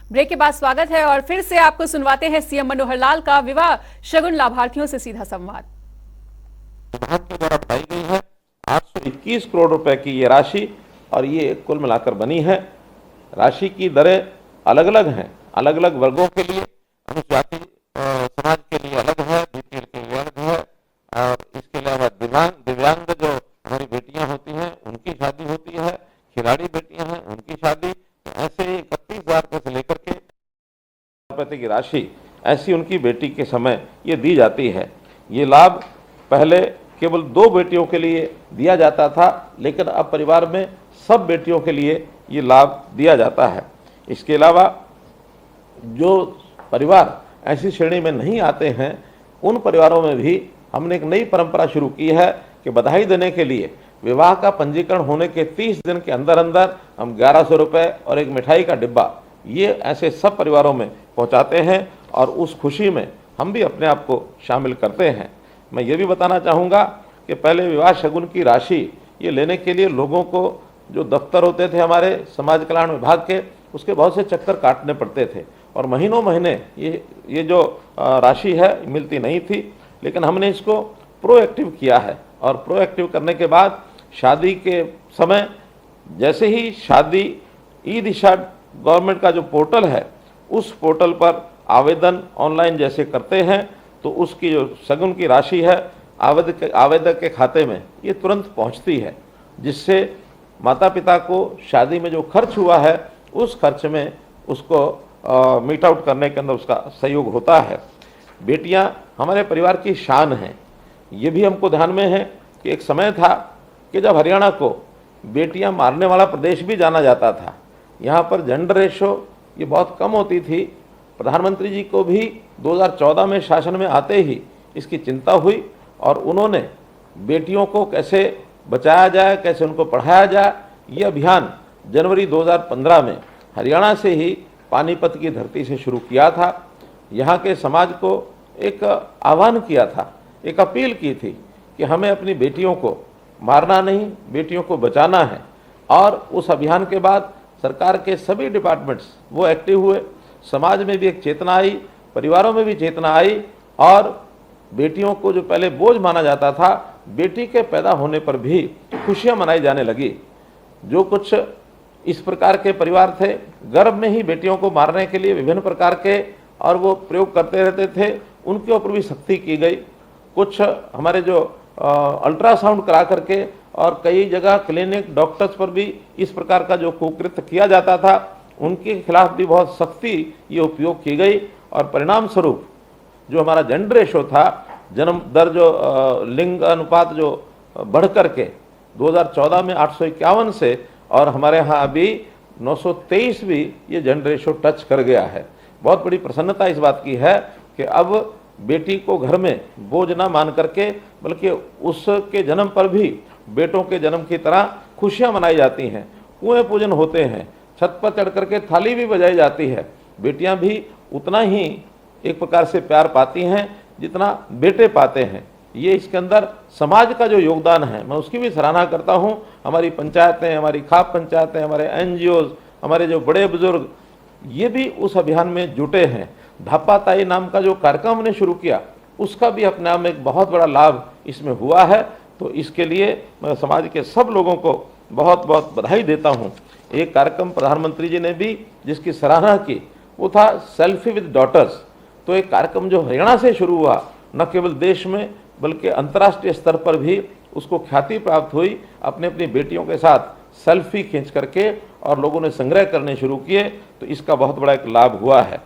Break के बाद स्वागत है और फिर से आपको सुनवाते हैं सीएम मनोहर लाल का विवाह शगुन लाभार्थियों से सीधा संवाद। विभाग के द्वारा बढ़ाई गई है 821 करोड़ रुपए की ये राशि और ये कुल मिलाकर बनी है। राशि की दरें अलग अलग हैं, अलग अलग वर्गों के लिए, अनुसूचित समाज के लिए अलग है, बीपीएल के लिए अलग है और इसके अलावा दिव्यांग जो हमारी बेटियां होती हैं उनकी शादी होती है, खिलाड़ी बेटियां हैं उनकी शादी, तो ऐसे 31,000 रुपये से लेकर के रुपये की राशि ऐसी उनकी बेटी के समय ये दी जाती है। ये लाभ पहले केवल 2 बेटियों के लिए दिया जाता था, लेकिन अब परिवार में सब बेटियों के लिए ये लाभ दिया जाता है। इसके अलावा जो परिवार ऐसी श्रेणी में नहीं आते हैं उन परिवारों में भी हमने एक नई परंपरा शुरू की है कि बधाई देने के लिए विवाह का पंजीकरण होने के 30 दिन के अंदर अंदर हम 1100 रुपये और एक मिठाई का डिब्बा ये ऐसे सब परिवारों में पहुंचाते हैं और उस खुशी में हम भी अपने आप को शामिल करते हैं। मैं ये भी बताना चाहूँगा कि पहले विवाह शगुन की राशि ये लेने के लिए लोगों को जो दफ्तर होते थे हमारे समाज कल्याण विभाग के, उसके बहुत से चक्कर काटने पड़ते थे और महीनों महीने ये जो राशि है मिलती नहीं थी। लेकिन हमने इसको प्रोएक्टिव किया है और प्रोएक्टिव करने के बाद शादी के समय जैसे ही शादी ई दिशा गवर्नमेंट का जो पोर्टल है उस पोर्टल पर आवेदन ऑनलाइन जैसे करते हैं तो उसकी जो शगुन की राशि है आवेदक के खाते में ये तुरंत पहुंचती है, जिससे माता पिता को शादी में जो खर्च हुआ है उस खर्च में उसको मीट आउट करने के अंदर उसका सहयोग होता है। बेटियां हमारे परिवार की शान हैं। ये भी हमको ध्यान में है कि एक समय था कि जब हरियाणा को बेटियां मारने वाला प्रदेश भी जाना जाता था। यहाँ पर जेंडर रेशो ये बहुत कम होती थी। प्रधानमंत्री जी को भी 2014 में शासन में आते ही इसकी चिंता हुई और उन्होंने बेटियों को कैसे बचाया जाए, कैसे उनको पढ़ाया जाए, ये अभियान जनवरी 2015 में हरियाणा से ही पानीपत की धरती से शुरू किया था। यहाँ के समाज को एक आह्वान किया था, एक अपील की थी कि हमें अपनी बेटियों को मारना नहीं, बेटियों को बचाना है। और उस अभियान के बाद सरकार के सभी डिपार्टमेंट्स वो एक्टिव हुए, समाज में भी एक चेतना आई, परिवारों में भी चेतना आई और बेटियों को जो पहले बोझ माना जाता था, बेटी के पैदा होने पर भी खुशियां मनाई जाने लगी। जो कुछ इस प्रकार के परिवार थे, गर्भ में ही बेटियों को मारने के लिए विभिन्न प्रकार के और वो प्रयोग करते रहते थे, उनके ऊपर भी सख्ती की गई। कुछ हमारे जो अल्ट्रासाउंड करा करके और कई जगह क्लिनिक डॉक्टर्स पर भी इस प्रकार का जो कुकृत्य किया जाता था उनके खिलाफ भी बहुत सख्ती ये उपयोग की गई और परिणाम स्वरूप जो हमारा जेंडर रेशो था, जन्म दर जो लिंग अनुपात जो बढ़ करके 2014 में 851 से और हमारे यहाँ अभी 923 भी ये जेंडर रेशो टच कर गया है। बहुत बड़ी प्रसन्नता इस बात की है कि अब बेटी को घर में बोझ ना मान करके बल्कि उसके जन्म पर भी बेटों के जन्म की तरह खुशियाँ मनाई जाती हैं, कुएं पूजन होते हैं, छत पर चढ़ करके थाली भी बजाई जाती है। बेटियां भी उतना ही एक प्रकार से प्यार पाती हैं जितना बेटे पाते हैं। ये इसके अंदर समाज का जो योगदान है मैं उसकी भी सराहना करता हूँ। हमारी पंचायतें, हमारी खाप पंचायतें, हमारे एनजीओज, हमारे जो बड़े बुजुर्ग ये भी उस अभियान में जुटे हैं। धापाताई नाम का जो कार्यक्रम हमने शुरू किया उसका भी अपने आप में एक बहुत बड़ा लाभ इसमें हुआ है। तो इसके लिए मैं समाज के सब लोगों को बहुत बहुत बधाई देता हूँ। एक कार्यक्रम प्रधानमंत्री जी ने भी जिसकी सराहना की वो था सेल्फी विद डॉटर्स। तो एक कार्यक्रम जो हरियाणा से शुरू हुआ, न केवल देश में बल्कि अंतर्राष्ट्रीय स्तर पर भी उसको ख्याति प्राप्त हुई। अपने अपनी बेटियों के साथ सेल्फी खींच करके और लोगों ने संग्रह करने शुरू किए, तो इसका बहुत बड़ा एक लाभ हुआ है।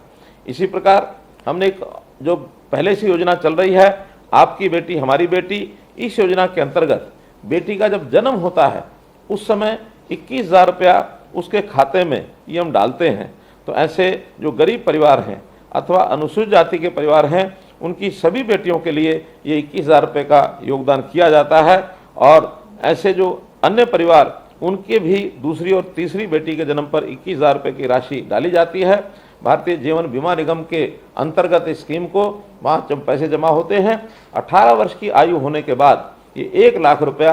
इसी प्रकार हमने एक जो पहले से योजना चल रही है आपकी बेटी हमारी बेटी, इस योजना के अंतर्गत बेटी का जब जन्म होता है उस समय 21,000 रुपया उसके खाते में ये हम डालते हैं। तो ऐसे जो गरीब परिवार हैं अथवा अनुसूचित जाति के परिवार हैं उनकी सभी बेटियों के लिए ये 21,000 रुपये का योगदान किया जाता है। और ऐसे जो अन्य परिवार उनके भी दूसरी और तीसरी बेटी के जन्म पर 21,000 रुपये की राशि डाली जाती है। भारतीय जीवन बीमा निगम के अंतर्गत इस स्कीम को वहाँ जब पैसे जमा होते हैं 18 वर्ष की आयु होने के बाद ये 1 लाख रुपया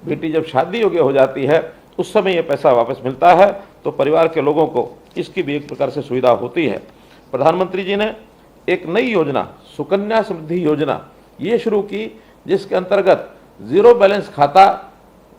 बेटी जब शादी योग्य हो जाती है उस समय ये पैसा वापस मिलता है। तो परिवार के लोगों को इसकी भी एक प्रकार से सुविधा होती है। प्रधानमंत्री जी ने एक नई योजना सुकन्या समृद्धि योजना ये शुरू की, जिसके अंतर्गत जीरो बैलेंस खाता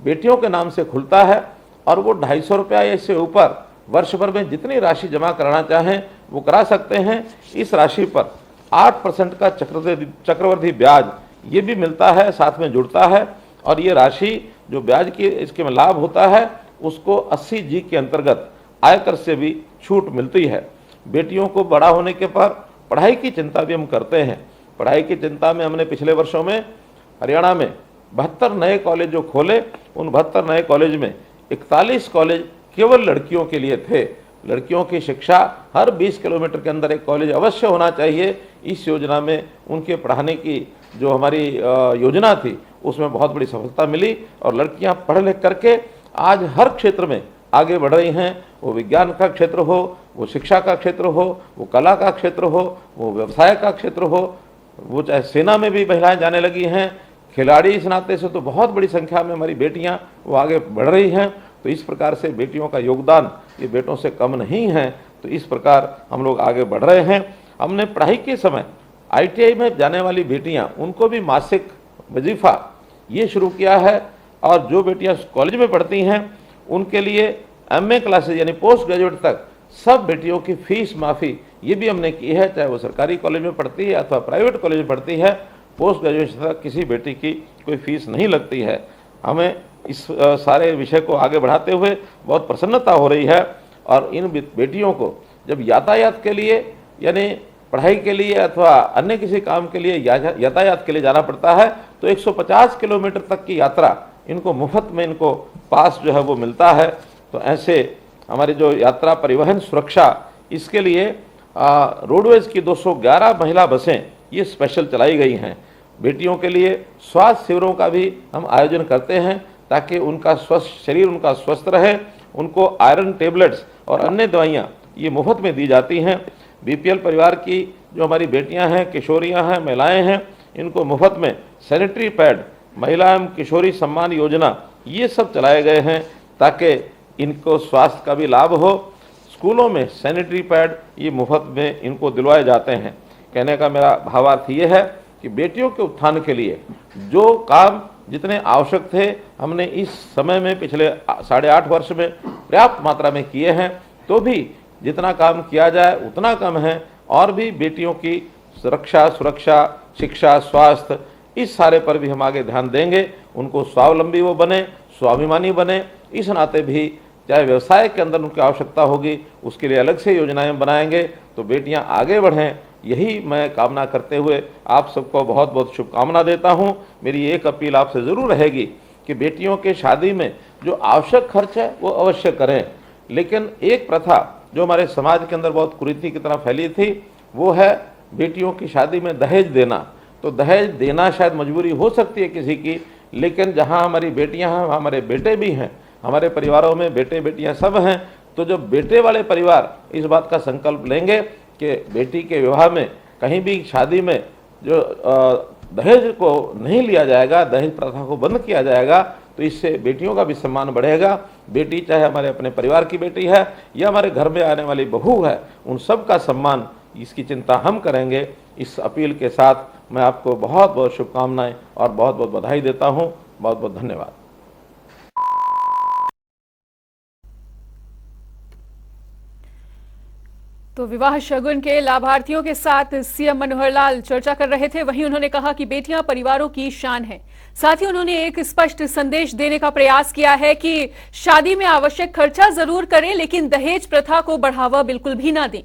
बेटियों के नाम से खुलता है और वो 250 रुपया या इससे ऊपर वर्ष भर में जितनी राशि जमा कराना चाहें वो करा सकते हैं। इस राशि पर 8% का चक्रवृद्धि ब्याज ये भी मिलता है, साथ में जुड़ता है, और ये राशि जो ब्याज की इसके में लाभ होता है उसको 80G के अंतर्गत आयकर से भी छूट मिलती है। बेटियों को बड़ा होने के पर पढ़ाई की चिंता भी हम करते हैं। पढ़ाई की चिंता में हमने पिछले वर्षों में हरियाणा में 72 नए कॉलेज जो खोले, उन 72 नए कॉलेज में 41 कॉलेज केवल लड़कियों के लिए थे। लड़कियों की शिक्षा हर 20 किलोमीटर के अंदर एक कॉलेज अवश्य होना चाहिए। इस योजना में उनके पढ़ाने की जो हमारी योजना थी उसमें बहुत बड़ी सफलता मिली और लड़कियां पढ़ लिख करके आज हर क्षेत्र में आगे बढ़ रही हैं। वो विज्ञान का क्षेत्र हो, वो शिक्षा का क्षेत्र हो, वो कला का क्षेत्र हो, वो व्यवसाय का क्षेत्र हो, वो चाहे सेना में भी महिलाएं जाने लगी हैं। खिलाड़ी इस नाते से तो बहुत बड़ी संख्या में हमारी बेटियां वो आगे बढ़ रही हैं। तो इस प्रकार से बेटियों का योगदान ये बेटों से कम नहीं है। तो इस प्रकार हम लोग आगे बढ़ रहे हैं। हमने पढ़ाई के समय ITI में जाने वाली बेटियां उनको भी मासिक वजीफा ये शुरू किया है, और जो बेटियां कॉलेज में पढ़ती हैं उनके लिए MA क्लासेज यानी पोस्ट ग्रेजुएट तक सब बेटियों की फीस माफ़ी ये भी हमने की है, चाहे वो सरकारी कॉलेज में पढ़ती है अथवा प्राइवेट कॉलेज में पढ़ती है। पोस्ट ग्रेजुएशन तक किसी बेटी की कोई फीस नहीं लगती है। हमें इस सारे विषय को आगे बढ़ाते हुए बहुत प्रसन्नता हो रही है। और इन बेटियों को जब यातायात के लिए यानी पढ़ाई के लिए अथवा अन्य किसी काम के लिए यातायात के लिए जाना पड़ता है तो 150 किलोमीटर तक की यात्रा इनको मुफ्त में इनको पास जो है वो मिलता है। तो ऐसे हमारी जो यात्रा परिवहन सुरक्षा इसके लिए रोडवेज की 211 महिला बसें ये स्पेशल चलाई गई हैं। बेटियों के लिए स्वास्थ्य शिविरों का भी हम आयोजन करते हैं ताकि उनका स्वस्थ शरीर उनका स्वस्थ रहे। उनको आयरन टेबलेट्स और अन्य दवाइयाँ ये मुफ्त में दी जाती हैं। BPL परिवार की जो हमारी बेटियां हैं, किशोरियां हैं, महिलाएं हैं, इनको मुफ्त में सैनिटरी पैड, महिला एवं किशोरी सम्मान योजना ये सब चलाए गए हैं ताकि इनको स्वास्थ्य का भी लाभ हो। स्कूलों में सैनिटरी पैड ये मुफ्त में इनको दिलवाए जाते हैं। कहने का मेरा भावार्थ ये है कि बेटियों के उत्थान के लिए जो काम जितने आवश्यक थे हमने इस समय में पिछले 8.5 वर्ष में पर्याप्त मात्रा में किए हैं। तो भी जितना काम किया जाए उतना कम है। और भी बेटियों की सुरक्षा, शिक्षा, स्वास्थ्य इस सारे पर भी हम आगे ध्यान देंगे। उनको स्वावलंबी वो बने, स्वाभिमानी बने। इस नाते भी चाहे व्यवसाय के अंदर उनकी आवश्यकता होगी उसके लिए अलग से योजनाएं बनाएंगे तो बेटियां आगे बढ़ें। यही मैं कामना करते हुए आप सबको बहुत बहुत शुभकामना देता हूं। मेरी एक अपील आपसे ज़रूर रहेगी कि बेटियों के शादी में जो आवश्यक खर्च है वो अवश्य करें। लेकिन एक प्रथा जो हमारे समाज के अंदर बहुत कुरीति की तरह फैली थी वो है बेटियों की शादी में दहेज देना। तो दहेज देना शायद मजबूरी हो सकती है किसी की, लेकिन जहाँ हमारी बेटियाँ हैं हमारे बेटे भी हैं। हमारे परिवारों में बेटे बेटियाँ सब हैं। तो जब बेटे वाले परिवार इस बात का संकल्प लेंगे कि बेटी के विवाह में कहीं भी शादी में जो दहेज को नहीं लिया जाएगा, दहेज प्रथा को बंद किया जाएगा, तो इससे बेटियों का भी सम्मान बढ़ेगा। बेटी चाहे हमारे अपने परिवार की बेटी है या हमारे घर में आने वाली बहू है, उन सब का सम्मान इसकी चिंता हम करेंगे। इस अपील के साथ मैं आपको बहुत बहुत शुभकामनाएं और बहुत बहुत बधाई देता हूं। बहुत बहुत धन्यवाद। तो विवाह शगुन के लाभार्थियों के साथ सीएम मनोहर लाल चर्चा कर रहे थे। वहीं उन्होंने कहा कि बेटियां परिवारों की शान है। साथ ही उन्होंने एक स्पष्ट संदेश देने का प्रयास किया है कि शादी में आवश्यक खर्चा जरूर करें लेकिन दहेज प्रथा को बढ़ावा बिल्कुल भी ना दें।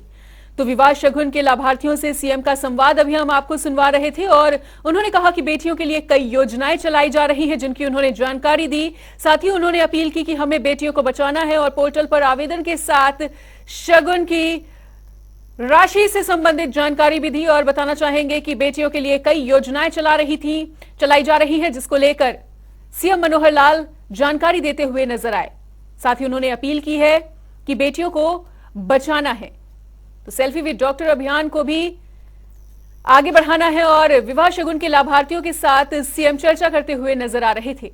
तो विवाह शगुन के लाभार्थियों से सीएम का संवाद अभी हम आपको सुनवा रहे थे और उन्होंने कहा कि बेटियों के लिए कई योजनाएं चलाई जा रही हैं जिनकी उन्होंने जानकारी दी। साथ ही उन्होंने अपील की कि हमें बेटियों को बचाना है और पोर्टल पर आवेदन के साथ शगुन की राशि से संबंधित जानकारी भी दी और बताना चाहेंगे कि बेटियों के लिए कई योजनाएं चलाई जा रही है जिसको लेकर सीएम मनोहर लाल जानकारी देते हुए नजर आए। साथ ही उन्होंने अपील की है कि बेटियों को बचाना है। तो सेल्फी विद डॉक्टर अभियान को भी आगे बढ़ाना है और विवाह शगुन के लाभार्थियों के साथ सीएम चर्चा करते हुए नजर आ रहे थे।